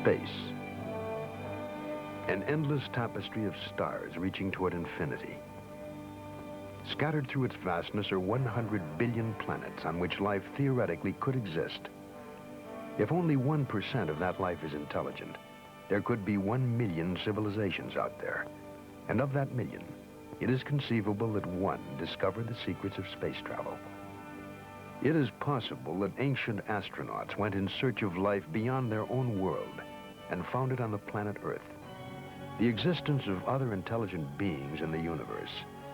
Space. An endless tapestry of stars reaching toward infinity. Scattered through its vastness are 100 billion planets on which life theoretically could exist. If only 1% of that life is intelligent, there could be 1 million civilizations out there. And of that million, it is conceivable that one discovered the secrets of space travel. It is possible that ancient astronauts went in search of life beyond their own world and found it on the planet Earth. The existence of other intelligent beings in the universe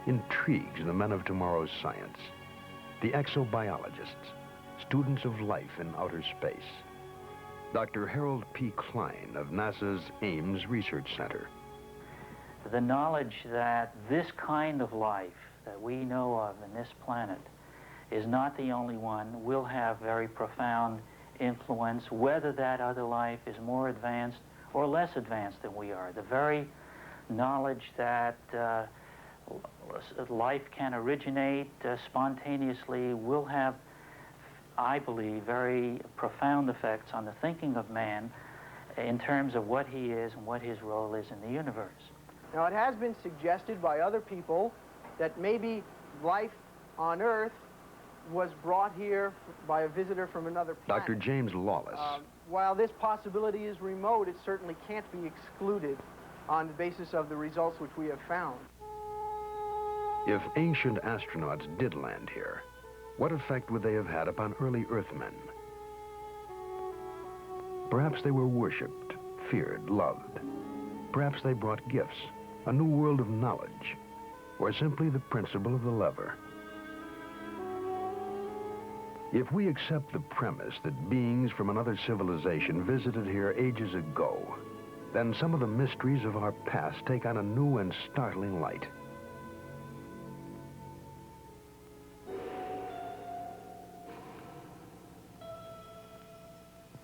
intrigues the men of tomorrow's science, the exobiologists, students of life in outer space. Dr. Harold P. Klein of NASA's Ames Research Center. The knowledge that this kind of life that we know of in this planet is not the only one will have very profound influence, whether that other life is more advanced or less advanced than we are. The very knowledge that life can originate spontaneously will have, I believe, very profound effects on the thinking of man in terms of what he is and what his role is in the universe. Now, it has been suggested by other people that maybe life on Earth was brought here by a visitor from another planet. Dr. James Lawless. While this possibility is remote, it certainly can't be excluded on the basis of the results which we have found. If ancient astronauts did land here, what effect would they have had upon early Earthmen? Perhaps they were worshipped, feared, loved. Perhaps they brought gifts, a new world of knowledge, or simply the principle of the lever. If we accept the premise that beings from another civilization visited here ages ago, then some of the mysteries of our past take on a new and startling light.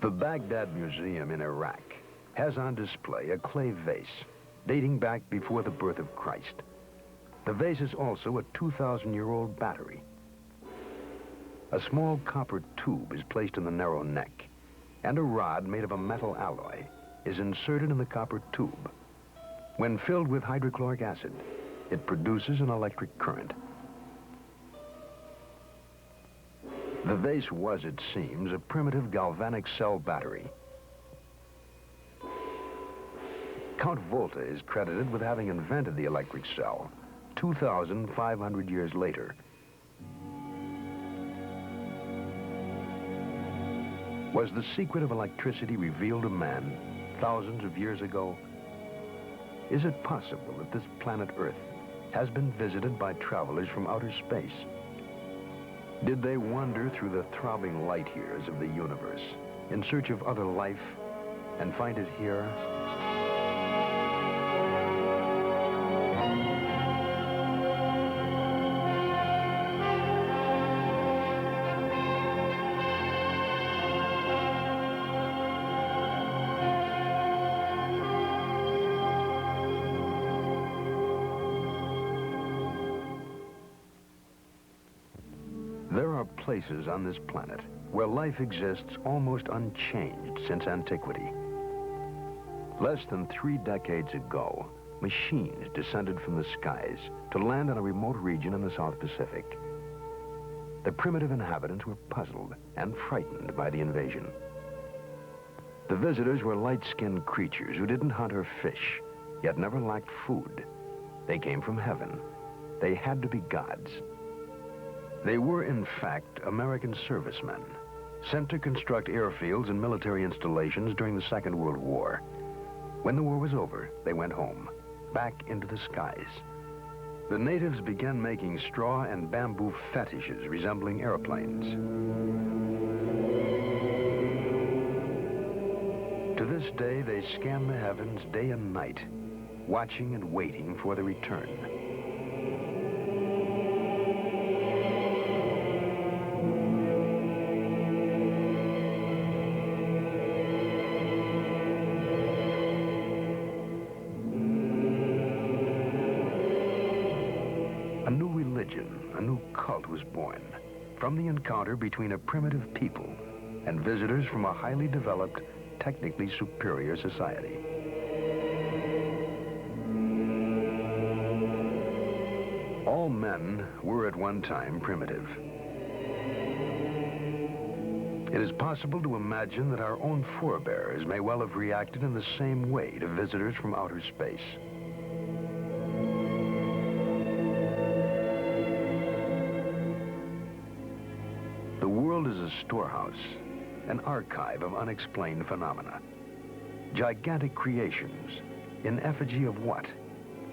The Baghdad Museum in Iraq has on display a clay vase dating back before the birth of Christ. The vase is also a 2,000-year-old battery. A small copper tube is placed in the narrow neck, and a rod made of a metal alloy is inserted in the copper tube. When filled with hydrochloric acid, it produces an electric current. The vase was, it seems, a primitive galvanic cell battery. Count Volta is credited with having invented the electric cell 2,500 years later. Was the secret of electricity revealed to man thousands of years ago? Is it possible that this planet Earth has been visited by travelers from outer space? Did they wander through the throbbing light years of the universe in search of other life and find it here? There are places on this planet where life exists almost unchanged since antiquity. Less than 3 decades ago, machines descended from the skies to land in a remote region in the South Pacific. The primitive inhabitants were puzzled and frightened by the invasion. The visitors were light-skinned creatures who didn't hunt or fish, yet never lacked food. They came from heaven. They had to be gods. They were, in fact, American servicemen, sent to construct airfields and military installations during the Second World War. When the war was over, they went home, back into the skies. The natives began making straw and bamboo fetishes resembling airplanes. To this day, they scan the heavens day and night, watching and waiting for the return. A new religion, a new cult was born from the encounter between a primitive people and visitors from a highly developed, technically superior society. All men were at one time primitive. It is possible to imagine that our own forebears may well have reacted in the same way to visitors from outer space. The world is a storehouse, an archive of unexplained phenomena. Gigantic creations, in effigy of what?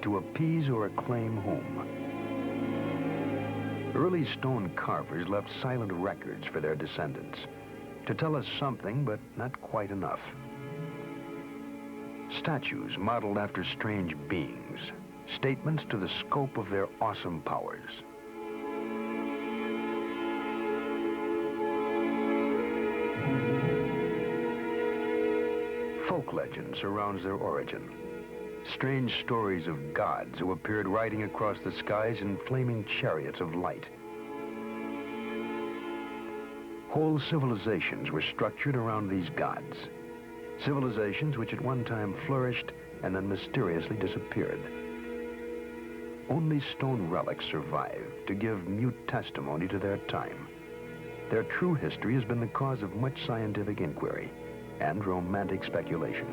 To appease or acclaim whom? Early stone carvers left silent records for their descendants, to tell us something, but not quite enough. Statues modeled after strange beings, statements to the scope of their awesome powers. Folk legend surrounds their origin. Strange stories of gods who appeared riding across the skies in flaming chariots of light. Whole civilizations were structured around these gods. Civilizations which at one time flourished and then mysteriously disappeared. Only stone relics survive to give mute testimony to their time. Their true history has been the cause of much scientific inquiry and romantic speculation.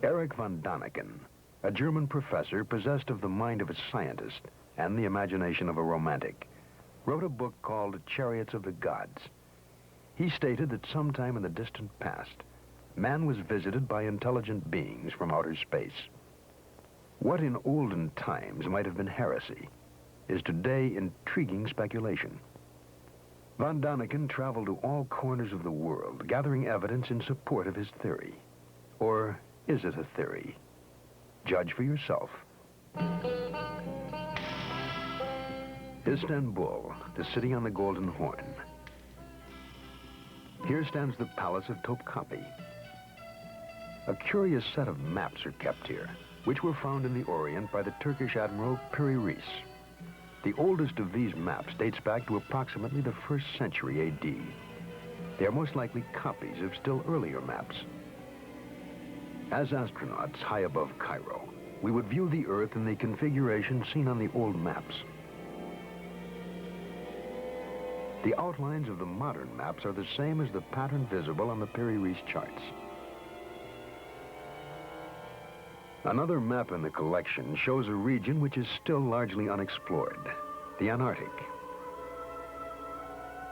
Erich von Däniken, a German professor possessed of the mind of a scientist and the imagination of a romantic, wrote a book called Chariots of the Gods. He stated that sometime in the distant past, man was visited by intelligent beings from outer space. What in olden times might have been heresy is today intriguing speculation. Von Däniken traveled to all corners of the world, gathering evidence in support of his theory. Or is it a theory? Judge for yourself. Istanbul, the city on the Golden Horn. Here stands the Palace of Topkapi. A curious set of maps are kept here, which were found in the Orient by the Turkish Admiral Piri Reis. The oldest of these maps dates back to approximately the 1st century AD. They are most likely copies of still earlier maps. As astronauts high above Cairo, we would view the Earth in the configuration seen on the old maps. The outlines of the modern maps are the same as the pattern visible on the Piri Reis charts. Another map in the collection shows a region which is still largely unexplored, the Antarctic.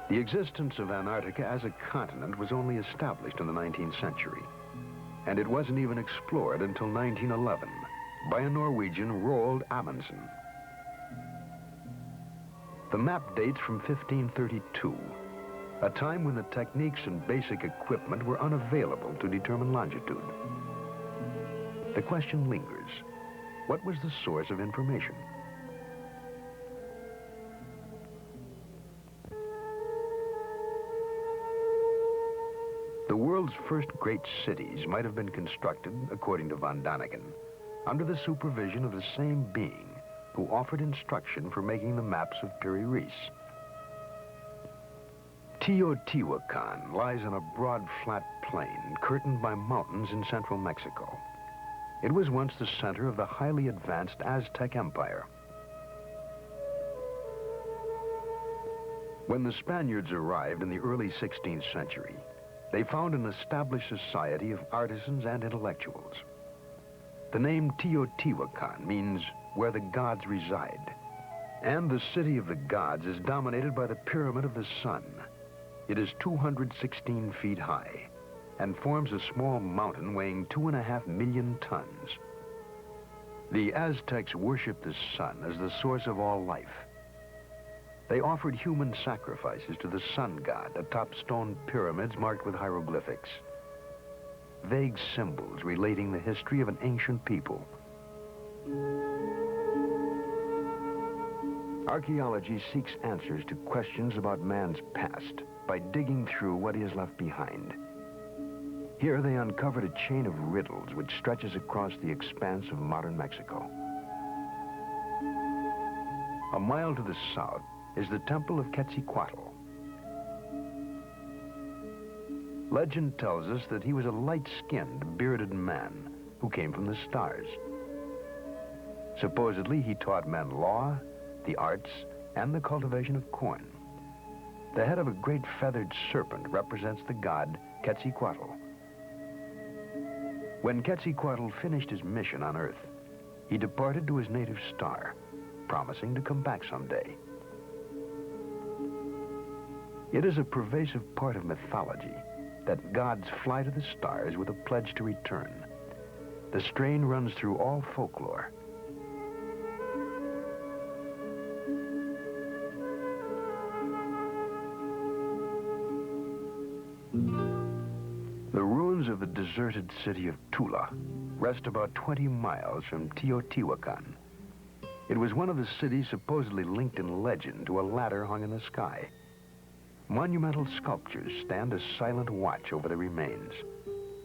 The existence of Antarctica as a continent was only established in the 19th century, and it wasn't even explored until 1911 by a Norwegian, Roald Amundsen. The map dates from 1532, a time when the techniques and basic equipment were unavailable to determine longitude. The question lingers. What was the source of information? The world's first great cities might have been constructed, according to von Däniken, under the supervision of the same being who offered instruction for making the maps of Piri Reis. Teotihuacan lies on a broad, flat plain curtained by mountains in central Mexico. It was once the center of the highly advanced Aztec Empire. When the Spaniards arrived in the early 16th century, they found an established society of artisans and intellectuals. The name Teotihuacan means where the gods reside. And the city of the gods is dominated by the Pyramid of the Sun. It is 216 feet high and forms a small mountain weighing 2.5 million tons. The Aztecs worshiped the sun as the source of all life. They offered human sacrifices to the sun god atop stone pyramids marked with hieroglyphics. Vague symbols relating the history of an ancient people. Archaeology seeks answers to questions about man's past by digging through what he has left behind. Here they uncovered a chain of riddles which stretches across the expanse of modern Mexico. A mile to the south, is the temple of Quetzalcoatl. Legend tells us that he was a light-skinned, bearded man who came from the stars. Supposedly, he taught men law, the arts, and the cultivation of corn. The head of a great feathered serpent represents the god Quetzalcoatl. When Quetzalcoatl finished his mission on Earth, he departed to his native star, promising to come back someday. It is a pervasive part of mythology that gods fly to the stars with a pledge to return. The strain runs through all folklore. The ruins of the deserted city of Tula rest about 20 miles from Teotihuacan. It was one of the cities supposedly linked in legend to a ladder hung in the sky. Monumental sculptures stand as silent watch over the remains,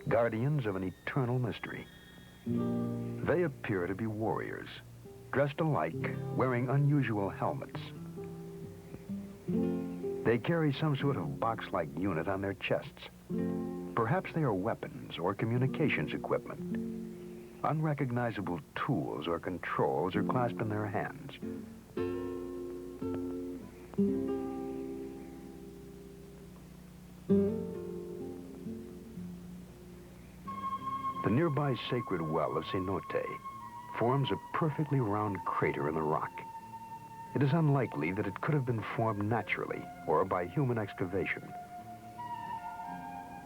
guardians of an eternal mystery. They appear to be warriors, dressed alike, wearing unusual helmets. They carry some sort of box-like unit on their chests. Perhaps they are weapons or communications equipment. Unrecognizable tools or controls are clasped in their hands. The nearby sacred well of Cenote forms a perfectly round crater in the rock. It is unlikely that it could have been formed naturally or by human excavation.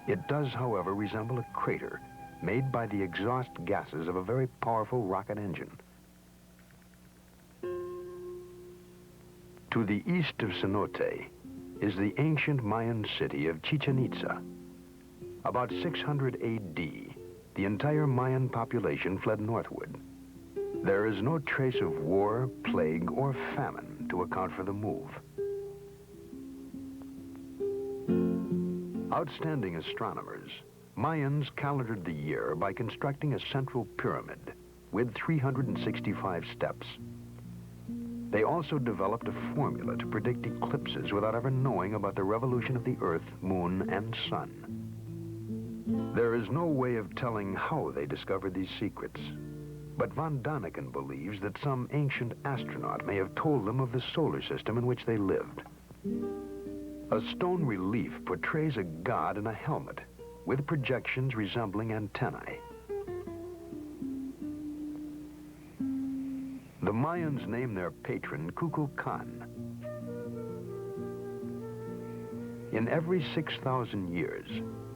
It does, however, resemble a crater made by the exhaust gases of a very powerful rocket engine. To the east of Cenote is the ancient Mayan city of Chichen Itza. About 600 AD, the entire Mayan population fled northward. There is no trace of war, plague, or famine to account for the move. Outstanding astronomers, Mayans calendared the year by constructing a central pyramid with 365 steps. They also developed a formula to predict eclipses without ever knowing about the revolution of the Earth, Moon, and Sun. There is no way of telling how they discovered these secrets, but von Daniken believes that some ancient astronaut may have told them of the solar system in which they lived. A stone relief portrays a god in a helmet with projections resembling antennae. The Mayans named their patron Kukulkan. In every 6,000 years,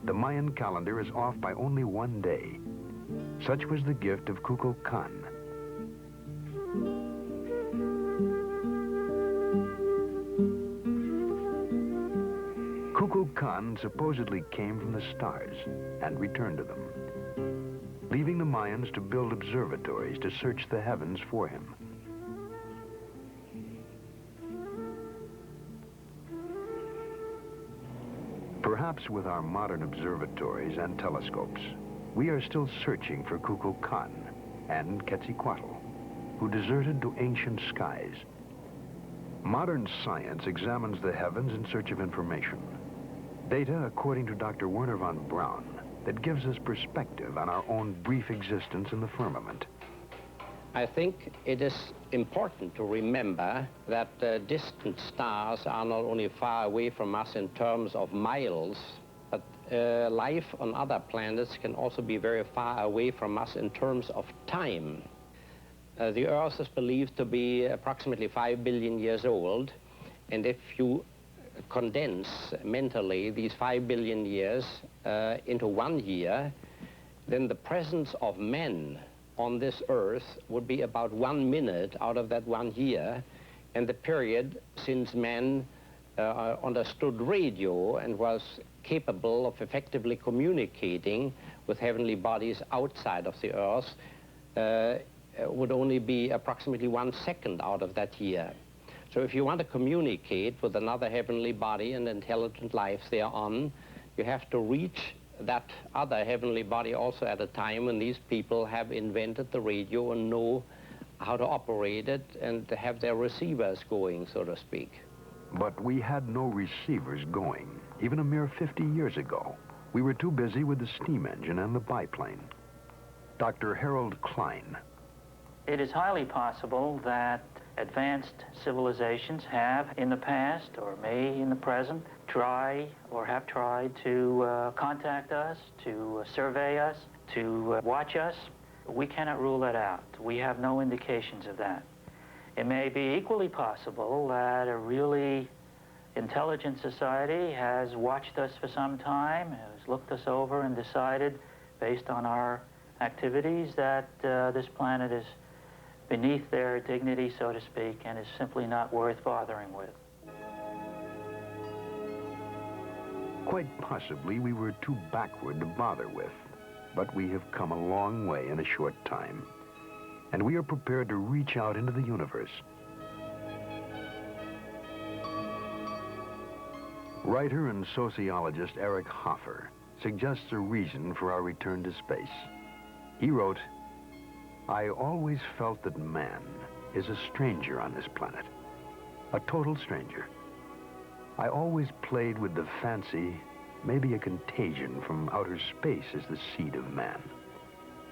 the Mayan calendar is off by only one day. Such was the gift of Kukulkan. Kukulkan supposedly came from the stars and returned to them, leaving the Mayans to build observatories to search the heavens for him. Perhaps with our modern observatories and telescopes, we are still searching for Kukulkan and Quetzalcoatl, who deserted to ancient skies. Modern science examines the heavens in search of information. Data, according to Dr. Werner von Braun, that gives us perspective on our own brief existence in the firmament. I think it is important to remember that distant stars are not only far away from us in terms of miles, but life on other planets can also be very far away from us in terms of time. The Earth is believed to be approximately 5 billion years old, and if you condense mentally these 5 billion years into 1 year, then the presence of men on this Earth would be about 1 minute out of that 1 year, and the period since man understood radio and was capable of effectively communicating with heavenly bodies outside of the Earth would only be approximately 1 second out of that year. So if you want to communicate with another heavenly body and intelligent life thereon, you have to reach that other heavenly body also at a time when these people have invented the radio and know how to operate it and have their receivers going, so to speak. But we had no receivers going, even a mere 50 years ago. We were too busy with the steam engine and the biplane. Dr. Harold Klein. It is highly possible that advanced civilizations have in the past, or may in the present, try or have tried to contact us, to survey us, to watch us. We cannot rule that out. We have no indications of that. It may be equally possible that a really intelligent society has watched us for some time, has looked us over and decided, based on our activities, that this planet is beneath their dignity, so to speak, and is simply not worth bothering with. Quite possibly we were too backward to bother with, but we have come a long way in a short time, and we are prepared to reach out into the universe. Writer and sociologist Eric Hoffer suggests a reason for our return to space. He wrote, "I always felt that man is a stranger on this planet, a total stranger. I always played with the fancy, maybe a contagion from outer space is the seed of man.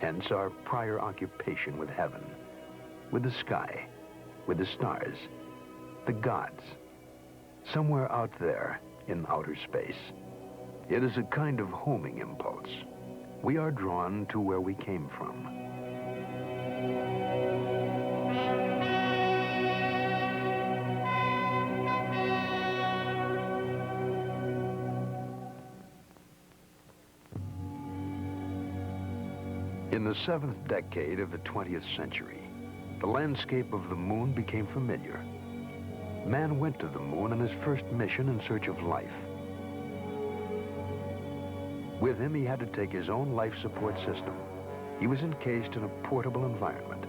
Hence our prior occupation with heaven, with the sky, with the stars, the gods, somewhere out there in outer space. It is a kind of homing impulse. We are drawn to where we came from." In the 7th decade of the 20th century, the landscape of the moon became familiar. Man went to the moon on his first mission in search of life. With him, he had to take his own life support system. He was encased in a portable environment,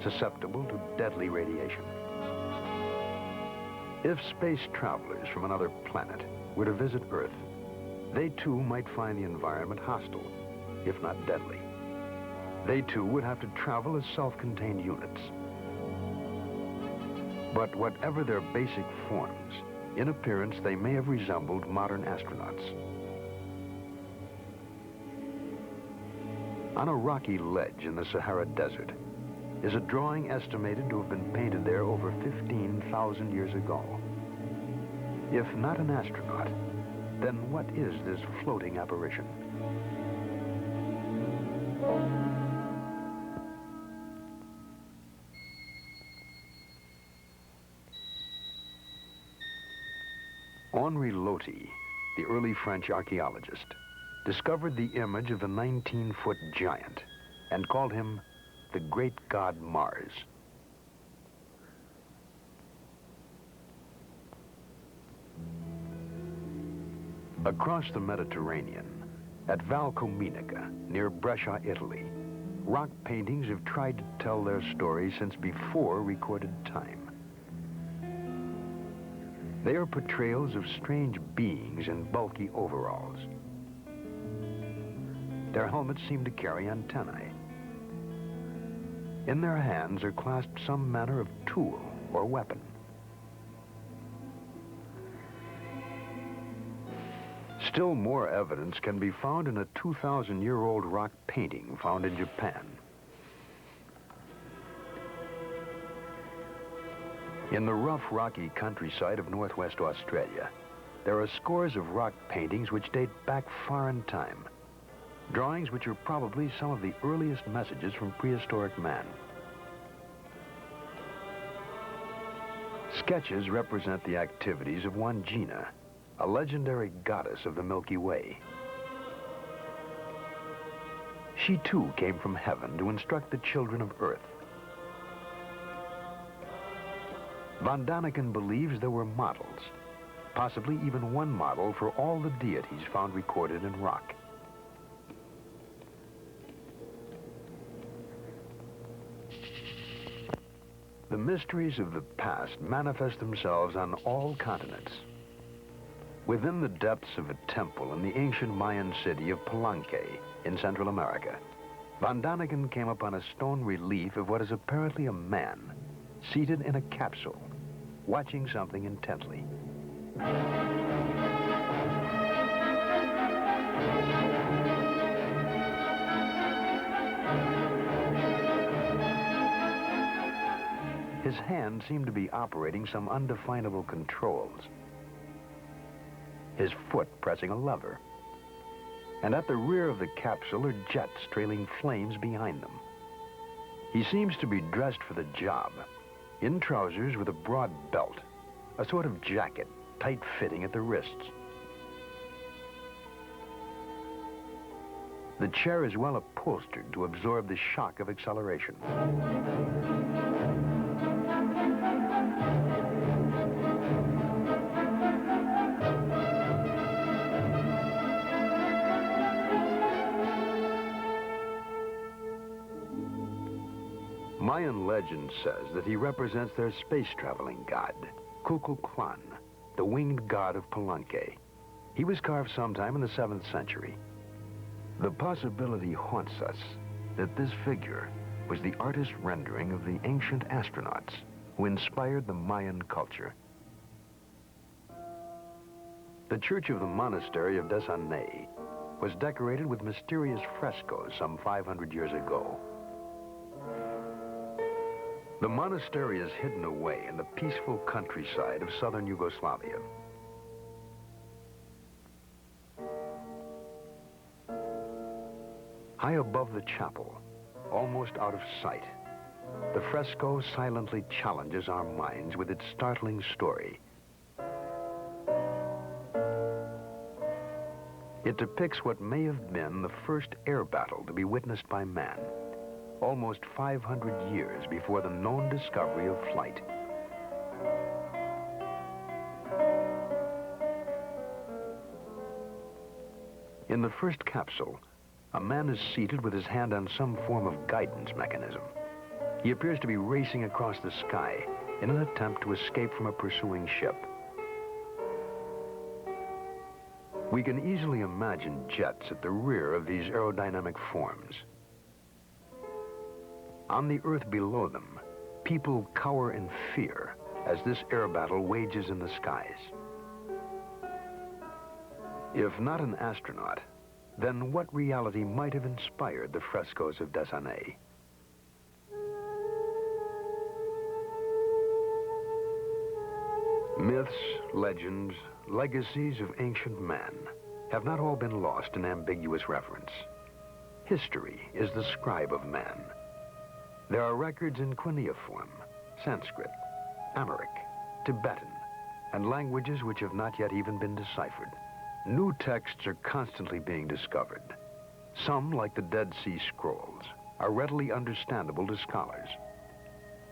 susceptible to deadly radiation. If space travelers from another planet were to visit Earth, they too might find the environment hostile, if not deadly. They too would have to travel as self-contained units. But whatever their basic forms, in appearance they may have resembled modern astronauts. On a rocky ledge in the Sahara Desert is a drawing estimated to have been painted there over 15,000 years ago. If not an astronaut, then what is this floating apparition? Henri Loti, the early French archaeologist, discovered the image of the 19-foot giant and called him the great god Mars. Across the Mediterranean, at Valcominica, near Brescia, Italy, rock paintings have tried to tell their story since before recorded time. They are portrayals of strange beings in bulky overalls. Their helmets seem to carry antennae. In their hands are clasped some manner of tool or weapon. Still more evidence can be found in a 2,000-year-old rock painting found in Japan. In the rough, rocky countryside of northwest Australia, there are scores of rock paintings which date back far in time. Drawings which are probably some of the earliest messages from prehistoric man. Sketches represent the activities of one Gina, a legendary goddess of the Milky Way. She too came from heaven to instruct the children of Earth. Von Daniken believes there were models, possibly even one model for all the deities found recorded in rock. The mysteries of the past manifest themselves on all continents. Within the depths of a temple in the ancient Mayan city of Palenque in Central America, Von Daniken came upon a stone relief of what is apparently a man seated in a capsule, watching something intently. His hand seemed to be operating some undefinable controls. His foot pressing a lever. And at the rear of the capsule are jets trailing flames behind them. He seems to be dressed for the job, in trousers with a broad belt, a sort of jacket, tight-fitting at the wrists. The chair is well upholstered to absorb the shock of acceleration. Mayan legend says that he represents their space-traveling god, Kukulkan, the winged god of Palenque. He was carved sometime in the 7th century. The possibility haunts us that this figure was the artist's rendering of the ancient astronauts who inspired the Mayan culture. The church of the monastery of Desanay was decorated with mysterious frescoes some 500 years ago. The monastery is hidden away in the peaceful countryside of southern Yugoslavia. High above the chapel, almost out of sight, the fresco silently challenges our minds with its startling story. It depicts what may have been the first air battle to be witnessed by man, almost 500 years before the known discovery of flight. In the first capsule, a man is seated with his hand on some form of guidance mechanism. He appears to be racing across the sky in an attempt to escape from a pursuing ship. We can easily imagine jets at the rear of these aerodynamic forms. On the earth below them, people cower in fear as this air battle wages in the skies. If not an astronaut, then what reality might have inspired the frescoes of Desanay? Myths, legends, legacies of ancient man have not all been lost in ambiguous reference. History is the scribe of man. There are records in cuneiform, Sanskrit, Amharic, Tibetan, and languages which have not yet even been deciphered. New texts are constantly being discovered. Some, like the Dead Sea Scrolls, are readily understandable to scholars.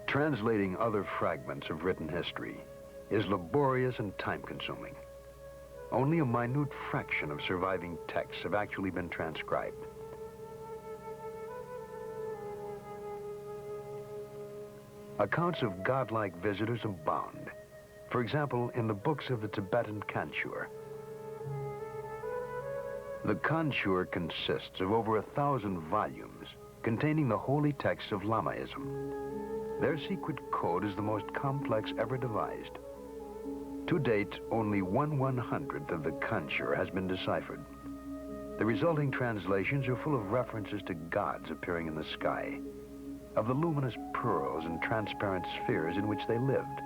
Translating other fragments of written history is laborious and time-consuming. Only a minute fraction of surviving texts have actually been transcribed. Accounts of godlike visitors abound. For example, in the books of the Tibetan Kanchur. The Kanchur consists of over 1,000 volumes containing the holy texts of Lamaism. Their secret code is the most complex ever devised. To date, only 1/100th of the Kanchur has been deciphered. The resulting translations are full of references to gods appearing in the sky, of the luminous pearls and transparent spheres in which they lived.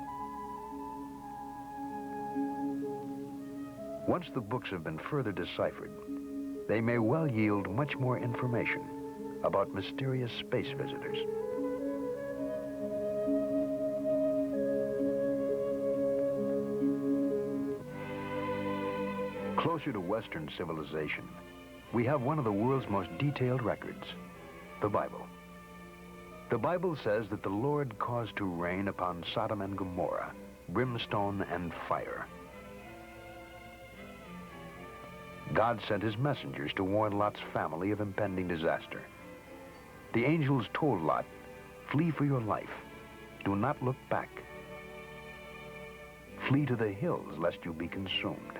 Once the books have been further deciphered, they may well yield much more information about mysterious space visitors. Closer to Western civilization, we have one of the world's most detailed records, the Bible. The Bible says that the Lord caused to rain upon Sodom and Gomorrah brimstone and fire. God sent his messengers to warn Lot's family of impending disaster. The angels told Lot, "Flee for your life. Do not look back. Flee to the hills lest you be consumed."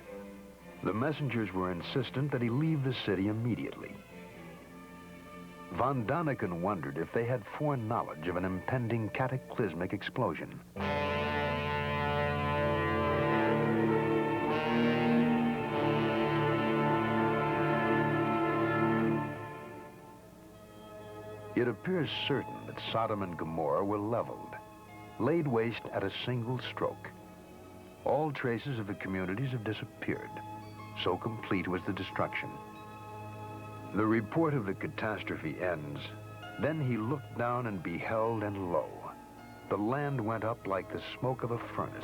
The messengers were insistent that he leave the city immediately. Von Daniken wondered if they had foreknowledge of an impending cataclysmic explosion. It appears certain that Sodom and Gomorrah were leveled, laid waste at a single stroke. All traces of the communities have disappeared. So complete was the destruction. The report of the catastrophe ends. Then he looked down and beheld, and lo, the land went up like the smoke of a furnace.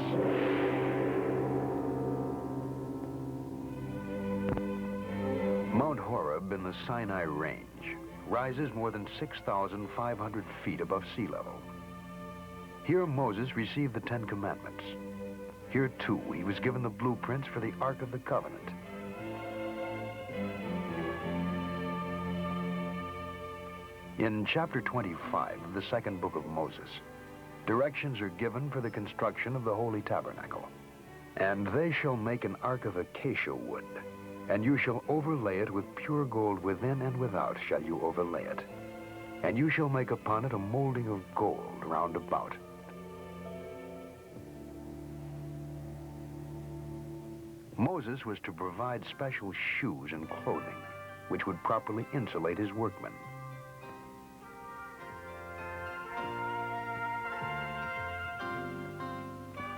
Mount Horeb in the Sinai Range rises more than 6,500 feet above sea level. Here Moses received the Ten Commandments. Here, too, he was given the blueprints for the Ark of the Covenant. In chapter 25 of the second book of Moses, directions are given for the construction of the Holy Tabernacle. And they shall make an ark of acacia wood, and you shall overlay it with pure gold within and without shall you overlay it. And you shall make upon it a molding of gold round about. Moses was to provide special shoes and clothing, which would properly insulate his workmen.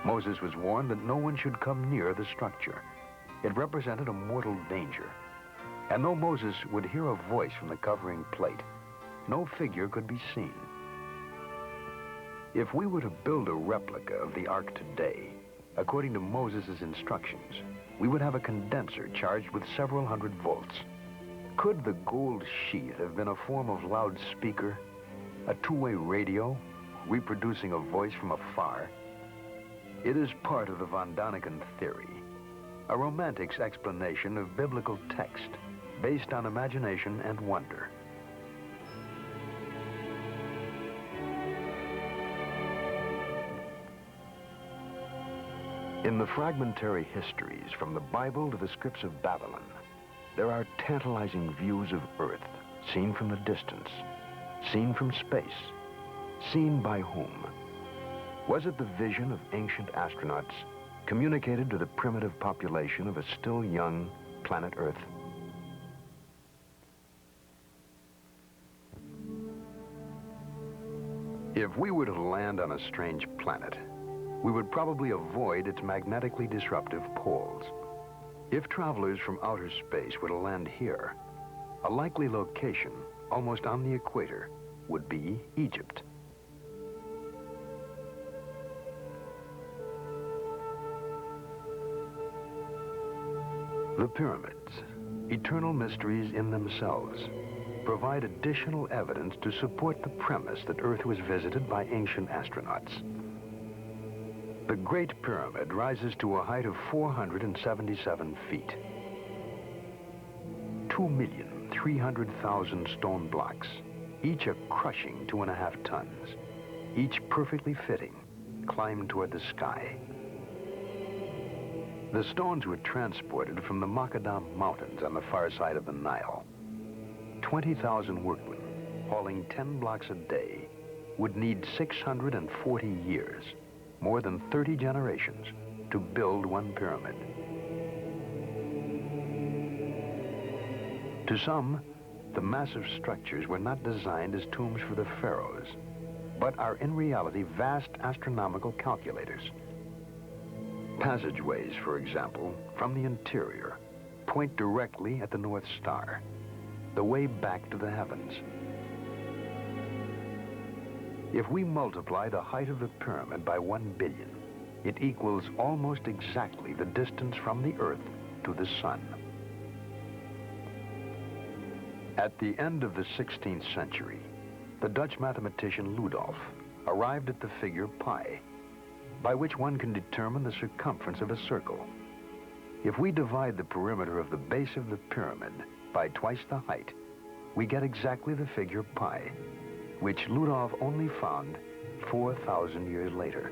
Moses was warned that no one should come near the structure. It represented a mortal danger. And though Moses would hear a voice from the covering plate, no figure could be seen. If we were to build a replica of the ark today, according to Moses' instructions, we would have a condenser charged with several hundred volts. Could the gold sheath have been a form of loudspeaker, a two-way radio, reproducing a voice from afar? It is part of the Von Daniken theory, a romantic's explanation of biblical text based on imagination and wonder. In the fragmentary histories from the Bible to the scripts of Babylon, there are tantalizing views of Earth, seen from the distance, seen from space, seen by whom? Was it the vision of ancient astronauts communicated to the primitive population of a still young planet Earth? If we were to land on a strange planet, we would probably avoid its magnetically disruptive poles. If travelers from outer space were to land here, a likely location, almost on the equator, would be Egypt. The pyramids, eternal mysteries in themselves, provide additional evidence to support the premise that Earth was visited by ancient astronauts. The Great Pyramid rises to a height of 477 feet. 2,300,000 stone blocks, each a crushing 2.5 tons, each perfectly fitting, climbed toward the sky. The stones were transported from the Macadam Mountains on the far side of the Nile. 20,000 workmen, hauling 10 blocks a day, would need 640 years, more than 30 generations, to build one pyramid. To some, the massive structures were not designed as tombs for the pharaohs, but are in reality vast astronomical calculators. Passageways, for example, from the interior, point directly at the North Star, the way back to the heavens. If we multiply the height of the pyramid by 1 billion, it equals almost exactly the distance from the Earth to the Sun. At the end of the 16th century, the Dutch mathematician Ludolf arrived at the figure pi, by which one can determine the circumference of a circle. If we divide the perimeter of the base of the pyramid by twice the height, we get exactly the figure pi, which Ludolf only found 4,000 years later.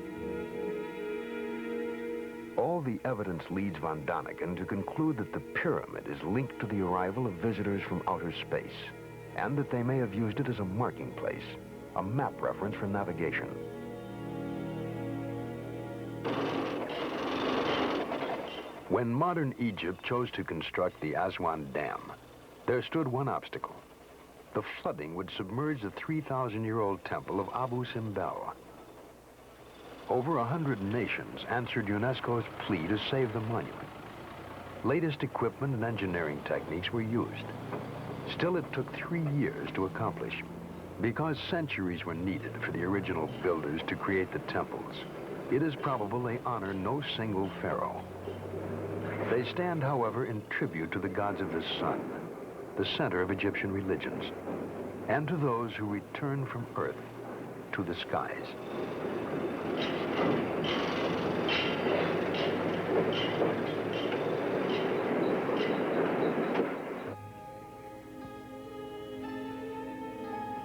All the evidence leads Von Daniken to conclude that the pyramid is linked to the arrival of visitors from outer space, and that they may have used it as a marking place, a map reference for navigation. When modern Egypt chose to construct the Aswan Dam, there stood one obstacle: the flooding would submerge the 3,000-year-old temple of Abu Simbel. Over 100 nations answered UNESCO's plea to save the monument. Latest equipment and engineering techniques were used. Still, it took 3 years to accomplish. Because centuries were needed for the original builders to create the temples, it is probable they honor no single pharaoh. They stand, however, in tribute to the gods of the sun, the center of Egyptian religions, and to those who return from earth to the skies.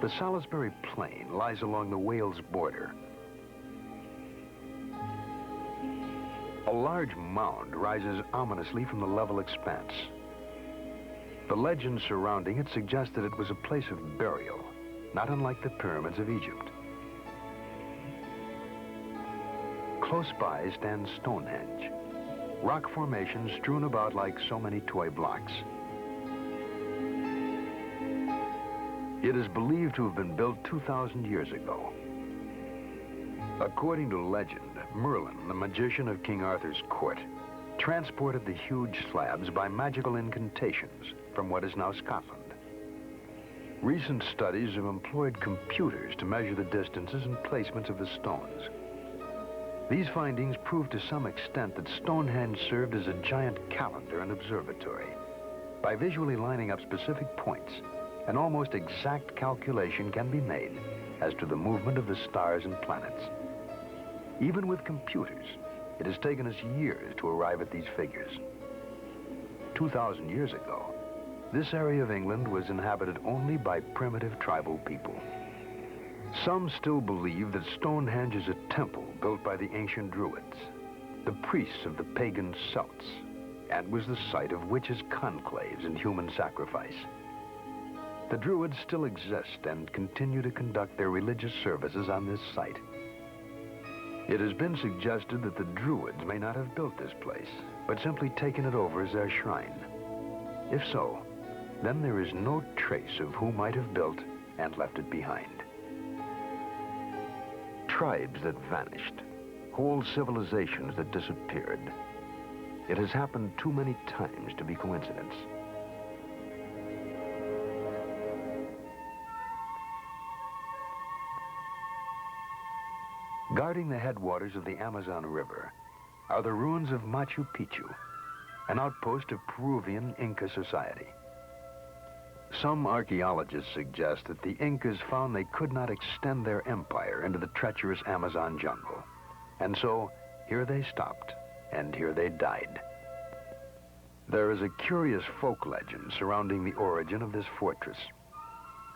The Salisbury Plain lies along the Wales border. A large mound rises ominously from the level expanse. The legend surrounding it suggests that it was a place of burial, not unlike the pyramids of Egypt. Close by stands Stonehenge, rock formations strewn about like so many toy blocks. It is believed to have been built 2,000 years ago. According to legend, Merlin, the magician of King Arthur's court, transported the huge slabs by magical incantations from what is now Scotland. Recent studies have employed computers to measure the distances and placements of the stones. These findings prove to some extent that Stonehenge served as a giant calendar and observatory. By visually lining up specific points, an almost exact calculation can be made as to the movement of the stars and planets. Even with computers, it has taken us years to arrive at these figures. 2,000 years ago, this area of England was inhabited only by primitive tribal people. Some still believe that Stonehenge is a temple built by the ancient Druids, the priests of the pagan Celts, and was the site of witches' conclaves and human sacrifice. The Druids still exist and continue to conduct their religious services on this site. It has been suggested that the Druids may not have built this place, but simply taken it over as their shrine. If so, then there is no trace of who might have built and left it behind. Tribes that vanished, whole civilizations that disappeared. It has happened too many times to be coincidence. Guarding the headwaters of the Amazon River are the ruins of Machu Picchu, an outpost of Peruvian Inca society. Some archaeologists suggest that the Incas found they could not extend their empire into the treacherous Amazon jungle. And so, here they stopped, and here they died. There is a curious folk legend surrounding the origin of this fortress.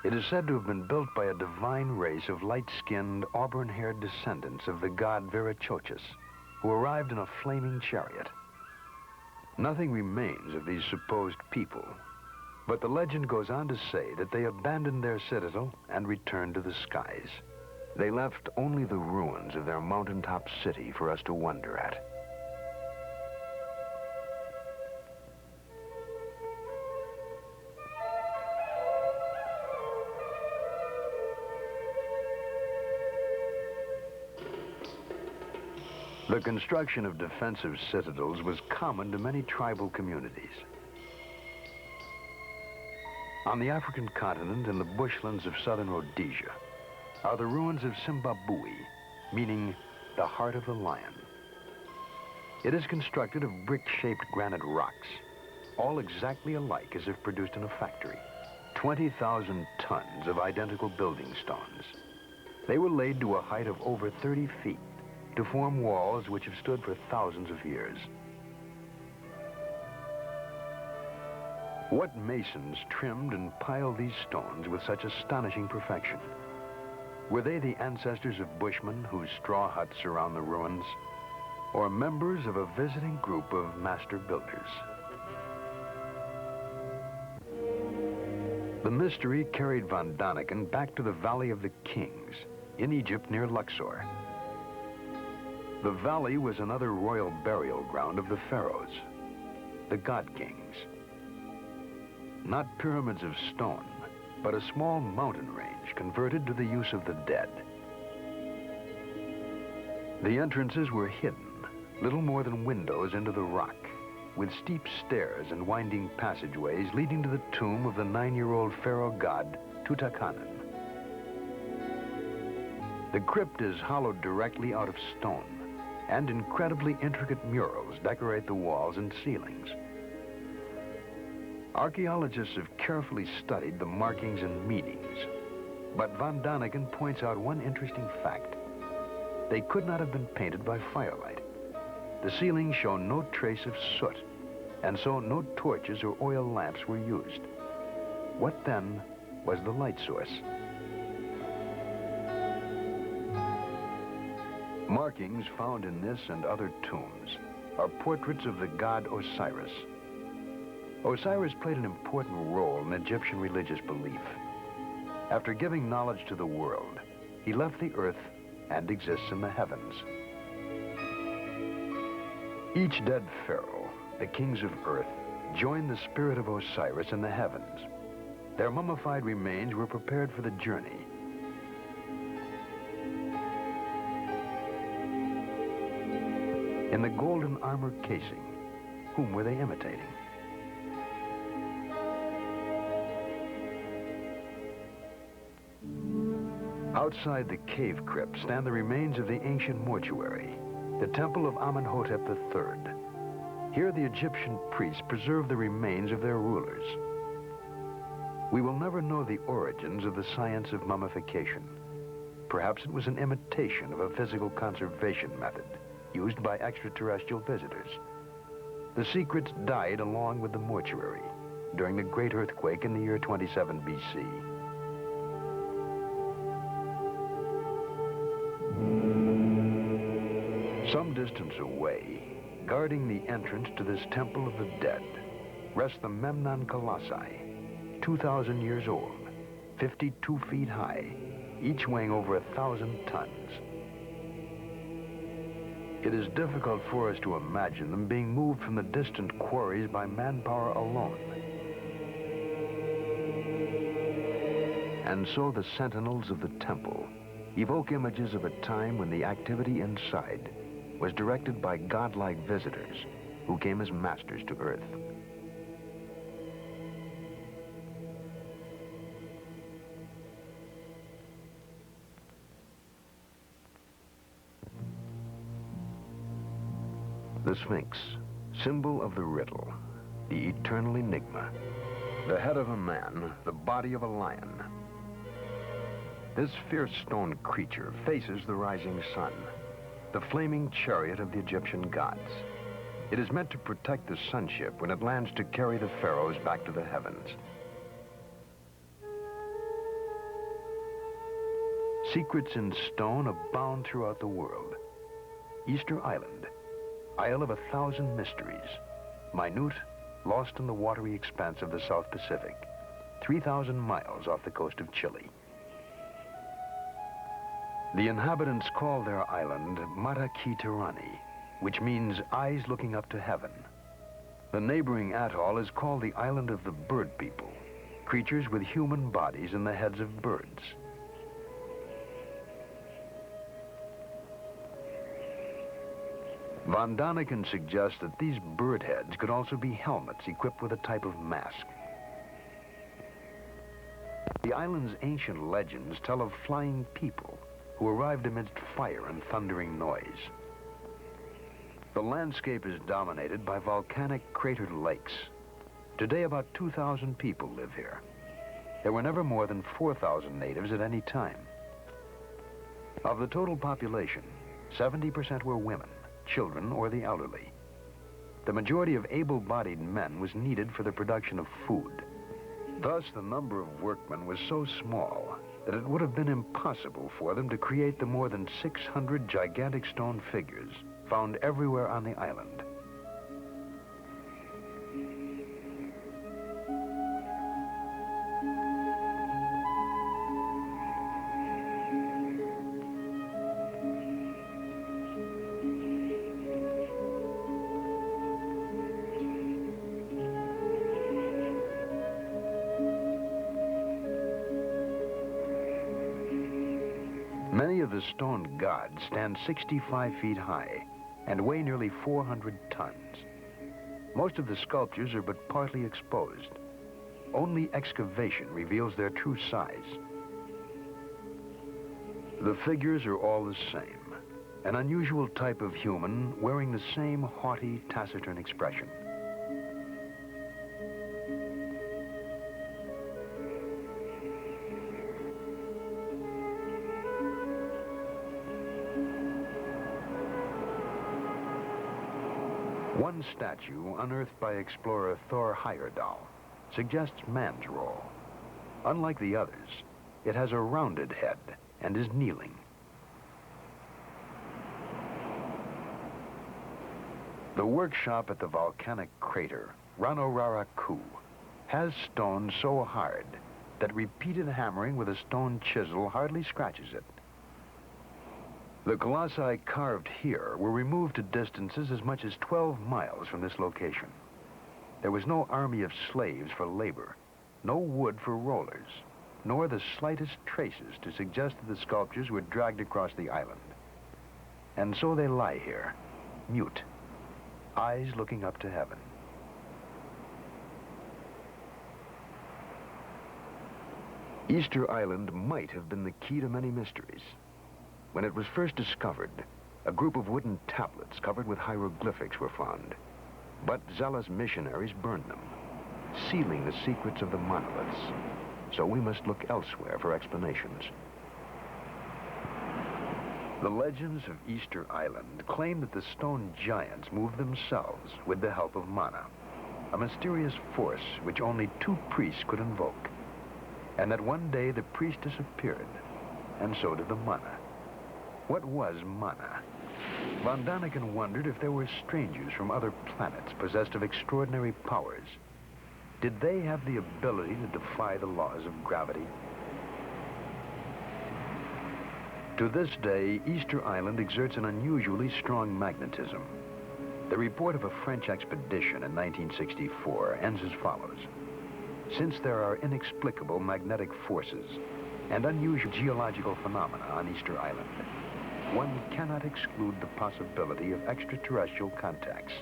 It is said to have been built by a divine race of light-skinned, auburn-haired descendants of the god Viracochus, who arrived in a flaming chariot. Nothing remains of these supposed people, but the legend goes on to say that they abandoned their citadel and returned to the skies. They left only the ruins of their mountaintop city for us to wonder at. The construction of defensive citadels was common to many tribal communities. On the African continent and the bushlands of southern Rhodesia are the ruins of Simbabwe, meaning the heart of the lion. It is constructed of brick-shaped granite rocks, all exactly alike as if produced in a factory. 20,000 tons of identical building stones. They were laid to a height of over 30 feet to form walls which have stood for thousands of years. What masons trimmed and piled these stones with such astonishing perfection? Were they the ancestors of Bushmen whose straw huts surround the ruins, or members of a visiting group of master builders? The mystery carried Von Daniken back to the Valley of the Kings in Egypt near Luxor. The valley was another royal burial ground of the pharaohs, the god kings. Not pyramids of stone, but a small mountain range converted to the use of the dead. The entrances were hidden, little more than windows into the rock, with steep stairs and winding passageways leading to the tomb of the 9-year-old pharaoh god, Tutankhamun. The crypt is hollowed directly out of stone, and incredibly intricate murals decorate the walls and ceilings. Archaeologists have carefully studied the markings and meanings, but Van Daniken points out one interesting fact. They could not have been painted by firelight. The ceilings show no trace of soot, and so no torches or oil lamps were used. What then was the light source? Markings found in this and other tombs are portraits of the god Osiris. Osiris played an important role in Egyptian religious belief. After giving knowledge to the world, he left the earth and exists in the heavens. Each dead pharaoh, the kings of earth, joined the spirit of Osiris in the heavens. Their mummified remains were prepared for the journey. In the golden armor casing, whom were they imitating? Outside the cave crypt stand the remains of the ancient mortuary, the temple of Amenhotep III. Here the Egyptian priests preserve the remains of their rulers. We will never know the origins of the science of mummification. Perhaps it was an imitation of a physical conservation method used by extraterrestrial visitors. The secrets died along with the mortuary during the great earthquake in the year 27 BC. Some distance away, guarding the entrance to this temple of the dead, rests the Memnon Colossi, 2,000 years old, 52 feet high, each weighing over 1,000 tons. It is difficult for us to imagine them being moved from the distant quarries by manpower alone. And so the sentinels of the temple evoke images of a time when the activity inside was directed by godlike visitors who came as masters to earth. The Sphinx, symbol of the riddle, the eternal enigma. The head of a man, the body of a lion. This fierce stone creature faces the rising sun, the flaming chariot of the Egyptian gods. It is meant to protect the sunship when it lands to carry the pharaohs back to the heavens. Secrets in stone abound throughout the world. Easter Island, Isle of 1,000 mysteries, minute, lost in the watery expanse of the South Pacific, 3,000 miles off the coast of Chile. The inhabitants call their island Maraki Tirani, which means eyes looking up to heaven. The neighboring atoll is called the Island of the Bird People, creatures with human bodies and the heads of birds. Van Daniken suggests that these bird heads could also be helmets equipped with a type of mask. The island's ancient legends tell of flying people who arrived amidst fire and thundering noise. The landscape is dominated by volcanic cratered lakes. Today, about 2,000 people live here. There were never more than 4,000 natives at any time. Of the total population, 70% were women, children, or the elderly. The majority of able-bodied men was needed for the production of food. Thus, the number of workmen was so small that it would have been impossible for them to create the more than 600 gigantic stone figures found everywhere on the island. Many of the stone gods stand 65 feet high and weigh nearly 400 tons. Most of the sculptures are but partly exposed. Only excavation reveals their true size. The figures are all the same, an unusual type of human wearing the same haughty, taciturn expression. One statue, unearthed by explorer Thor Heyerdahl, suggests man's role. Unlike the others, it has a rounded head and is kneeling. The workshop at the volcanic crater, Ranararaku, has stone so hard that repeated hammering with a stone chisel hardly scratches it. The colossi carved here were removed to distances as much as 12 miles from this location. There was no army of slaves for labor, no wood for rollers, nor the slightest traces to suggest that the sculptures were dragged across the island. And so they lie here, mute, eyes looking up to heaven. Easter Island might have been the key to many mysteries. When it was first discovered, a group of wooden tablets covered with hieroglyphics were found. But zealous missionaries burned them, sealing the secrets of the monoliths. So we must look elsewhere for explanations. The legends of Easter Island claim that the stone giants moved themselves with the help of mana, a mysterious force which only 2 priests could invoke, and that one day the priest disappeared, and so did the mana. What was mana? Von Daniken wondered if there were strangers from other planets possessed of extraordinary powers. Did they have the ability to defy the laws of gravity? To this day, Easter Island exerts an unusually strong magnetism. The report of a French expedition in 1964 ends as follows. Since there are inexplicable magnetic forces and unusual geological phenomena on Easter Island, one cannot exclude the possibility of extraterrestrial contacts.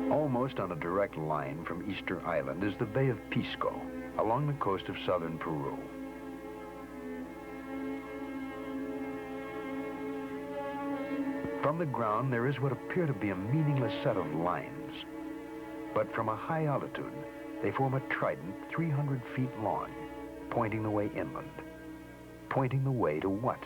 Almost on a direct line from Easter Island is the Bay of Pisco, along the coast of southern Peru. From the ground, there is what appear to be a meaningless set of lines. But from a high altitude, they form a trident 300 feet long, pointing the way inland. Pointing the way to what?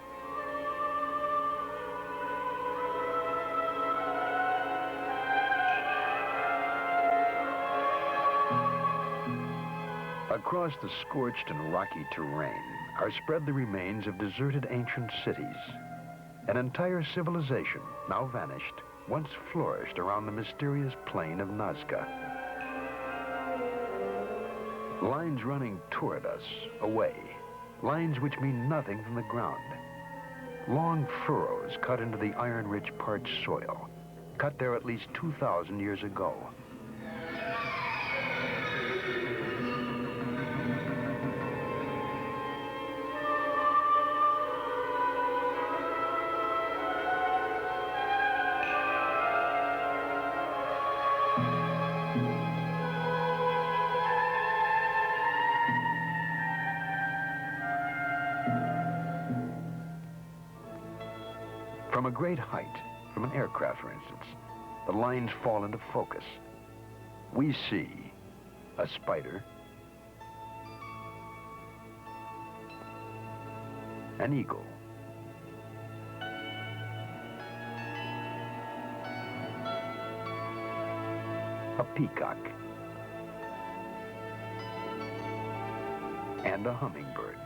Across the scorched and rocky terrain are spread the remains of deserted ancient cities. An entire civilization, now vanished, once flourished around the mysterious plain of Nazca. Lines running toward us, away. Lines which mean nothing from the ground. Long furrows cut into the iron-rich parched soil, cut there at least 2,000 years ago. From a great height, from an aircraft, for instance, the lines fall into focus. We see a spider, an eagle, a peacock, and a hummingbird.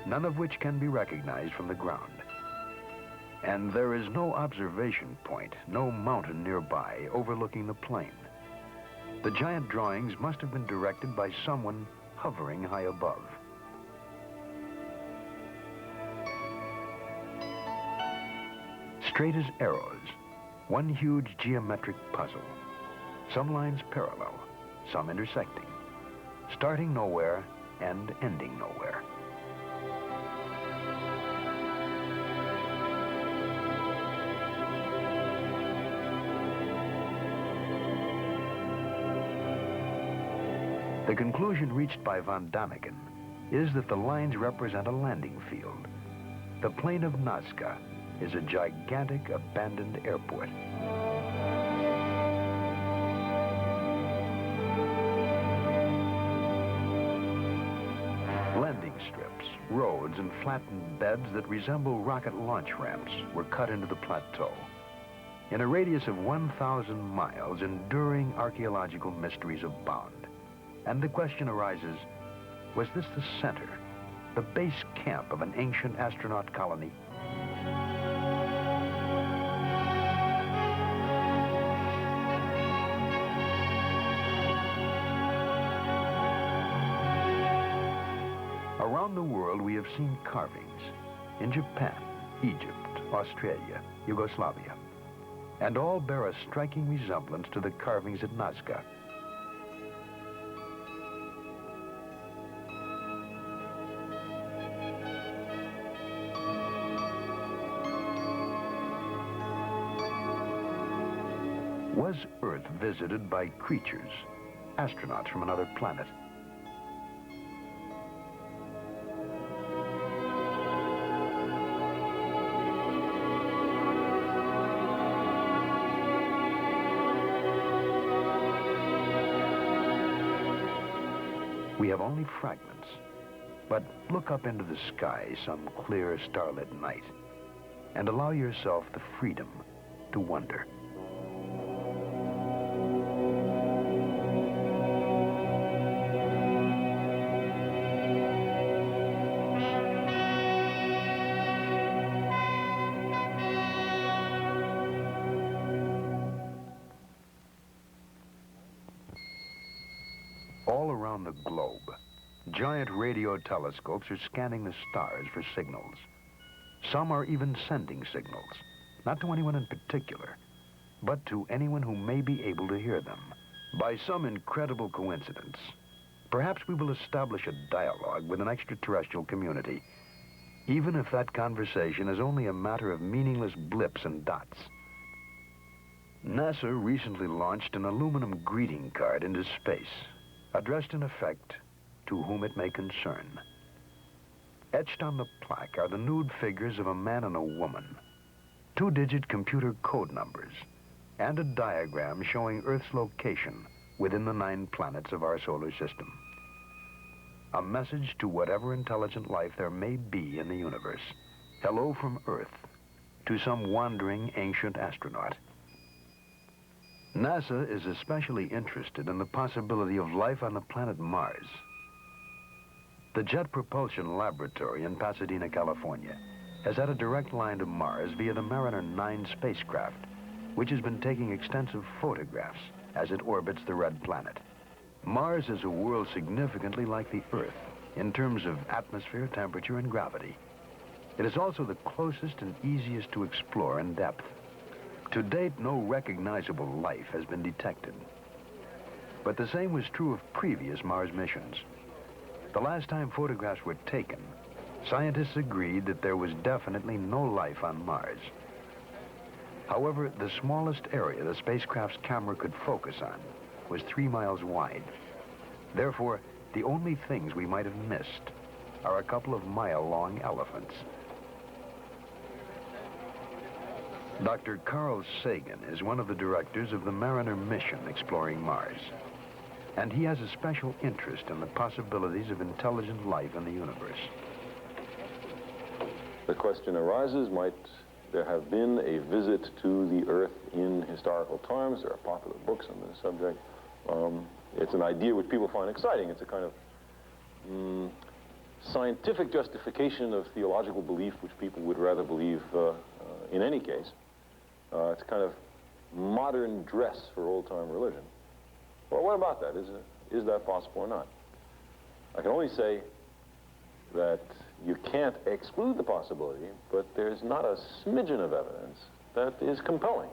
none of which can be recognized from the ground. And there is no observation point, no mountain nearby overlooking the plain. The giant drawings must have been directed by someone hovering high above. Straight as arrows, one huge geometric puzzle. Some lines parallel, some intersecting, starting nowhere and ending nowhere. The conclusion reached by von Daniken is that the lines represent a landing field. The plain of Nazca is a gigantic abandoned airport. Landing strips, roads, and flattened beds that resemble rocket launch ramps were cut into the plateau. In a radius of 1,000 miles, enduring archaeological mysteries abound. And the question arises, was this the center, the base camp of an ancient astronaut colony? Around the world, we have seen carvings in Japan, Egypt, Australia, Yugoslavia, and all bear a striking resemblance to the carvings at Nazca. Was Earth visited by creatures, astronauts from another planet? We have only fragments, but look up into the sky some clear starlit night and allow yourself the freedom to wonder. All around the globe, giant radio telescopes are scanning the stars for signals. Some are even sending signals, not to anyone in particular, but to anyone who may be able to hear them. By some incredible coincidence, perhaps we will establish a dialogue with an extraterrestrial community, even if that conversation is only a matter of meaningless blips and dots. NASA recently launched an aluminum greeting card into space, addressed in effect to whom it may concern. Etched on the plaque are the nude figures of a man and a woman, 2-digit computer code numbers, and a diagram showing Earth's location within the 9 planets of our solar system. A message to whatever intelligent life there may be in the universe. Hello from Earth to some wandering ancient astronaut. NASA is especially interested in the possibility of life on the planet Mars. The Jet Propulsion Laboratory in Pasadena, California, has had a direct line to Mars via the Mariner 9 spacecraft, which has been taking extensive photographs as it orbits the red planet. Mars is a world significantly like the Earth in terms of atmosphere, temperature, and gravity. It is also the closest and easiest to explore in depth. To date, no recognizable life has been detected. But the same was true of previous Mars missions. The last time photographs were taken, scientists agreed that there was definitely no life on Mars. However, the smallest area the spacecraft's camera could focus on was 3 miles wide. Therefore, the only things we might have missed are a couple of mile-long elephants. Dr. Carl Sagan is one of the directors of the Mariner mission exploring Mars, and he has a special interest in the possibilities of intelligent life in the universe. The question arises, might there have been a visit to the Earth in historical times? There are popular books on this subject. It's an idea which people find exciting. It's a kind of scientific justification of theological belief, which people would rather believe in any case. It's kind of modern dress for old-time religion. Well, what about that? Is that possible or not? I can only say that you can't exclude the possibility, but there's not a smidgen of evidence that is compelling